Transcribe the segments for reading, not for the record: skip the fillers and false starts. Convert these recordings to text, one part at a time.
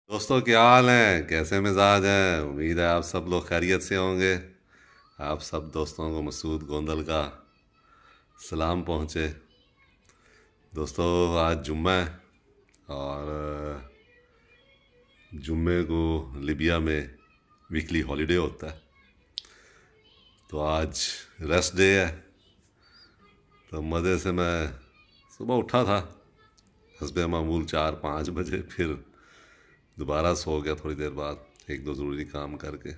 दोस्तों क्या हाल है, कैसे मिजाज हैं। उम्मीद है आप सब लोग खैरियत से होंगे। आप सब दोस्तों को मसूद गोंदल का सलाम पहुँचे। दोस्तों आज जुम्मा है और जुम्मे को लिबिया में वीकली हॉलिडे होता है, तो आज रेस्ट डे है। तो मज़े से मैं सुबह उठा था हस्बे मामूल 4-5 बजे, फिर दोबारा सो गया थोड़ी देर बाद एक दो ज़रूरी काम करके।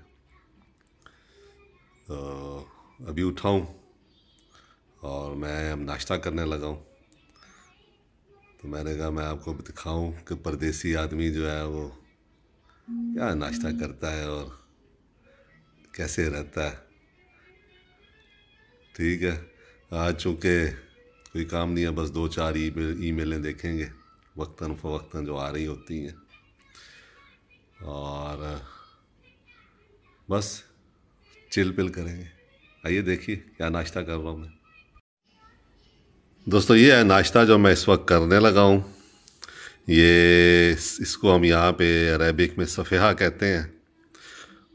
तो अभी उठा हूँ और मैं अब नाश्ता करने लगा हूँ। तो मैंने कहा मैं आपको दिखाऊं कि परदेसी आदमी जो है वो क्या नाश्ता करता है और कैसे रहता है। ठीक है, आज चूँकि कोई काम नहीं है, बस 2-4 ईमेलें देखेंगे वक्तन फ़वक्तन जो आ रही होती हैं, और बस चिल पिल करेंगे। आइए देखिए क्या नाश्ता कर रहा हूँ मैं। दोस्तों ये है नाश्ता जो मैं इस वक्त करने लगा हूँ। ये इसको हम यहाँ पे अरेबिक में सफ़ेहा कहते हैं,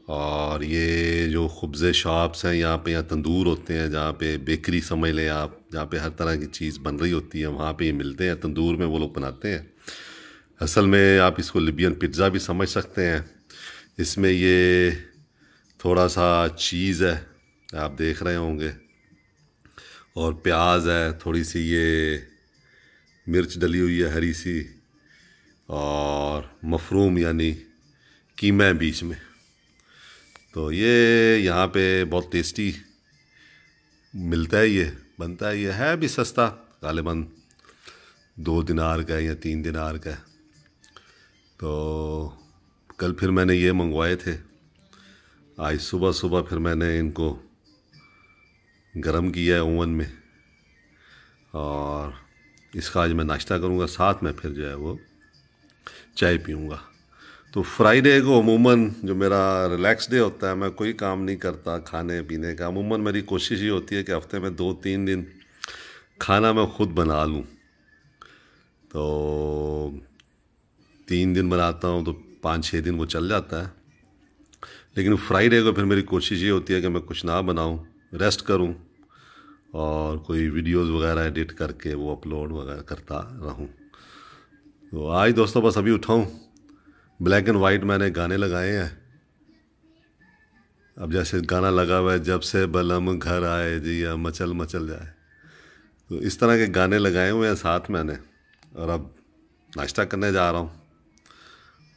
और ये जो खुब्ज़े शॉप्स हैं यहाँ पे, यहाँ तंदूर होते हैं जहाँ पे बेकरी समझ लें आप, जहाँ पे हर तरह की चीज़ बन रही होती है, वहाँ पे ये मिलते हैं तंदूर में, वो लोग बनाते हैं। असल में आप इसको लिबियन पिज़्ज़ा भी समझ सकते हैं। इसमें ये थोड़ा सा चीज़ है, आप देख रहे होंगे, और प्याज है, थोड़ी सी ये मिर्च डली हुई है हरी सी, और मफरूम यानी कीमा है बीच में। तो ये यहाँ पे बहुत टेस्टी मिलता है, ये बनता है, ये है भी सस्ता, गालिबन 2 दिनार का है या 3 दिनार का है। तो कल फिर मैंने ये मंगवाए थे, आज सुबह सुबह फिर मैंने इनको गरम किया है ओवन में, और इसका आज मैं नाश्ता करूँगा, साथ में फिर जो है वो चाय पीऊँगा। तो फ्राइडे को अमूमन जो मेरा रिलैक्स डे होता है, मैं कोई काम नहीं करता खाने पीने का। अमूमन मेरी कोशिश ये होती है कि हफ्ते में 2-3 दिन खाना मैं ख़ुद बना लूँ। तो 3 दिन बनाता हूँ तो 5-6 दिन वो चल जाता है। लेकिन फ्राइडे को फिर मेरी कोशिश ये होती है कि मैं कुछ ना बनाऊँ, रेस्ट करूँ और कोई वीडियोस वगैरह एडिट करके वो अपलोड वगैरह करता रहूँ। तो आज दोस्तों बस अभी उठाऊँ, ब्लैक एंड वाइट मैंने गाने लगाए हैं। अब जैसे गाना लगा हुआ है, जब से बलम घर आए जी या मचल मचल जाए, तो इस तरह के गाने लगाए हुए हैं साथ मैंने, और अब नाश्ता करने जा रहा हूँ।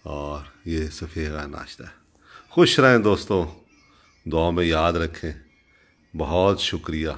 और ये सफ़ेदा नाश्ता है। खुश रहें दोस्तों, दुआ में याद रखें। बहुत शुक्रिया।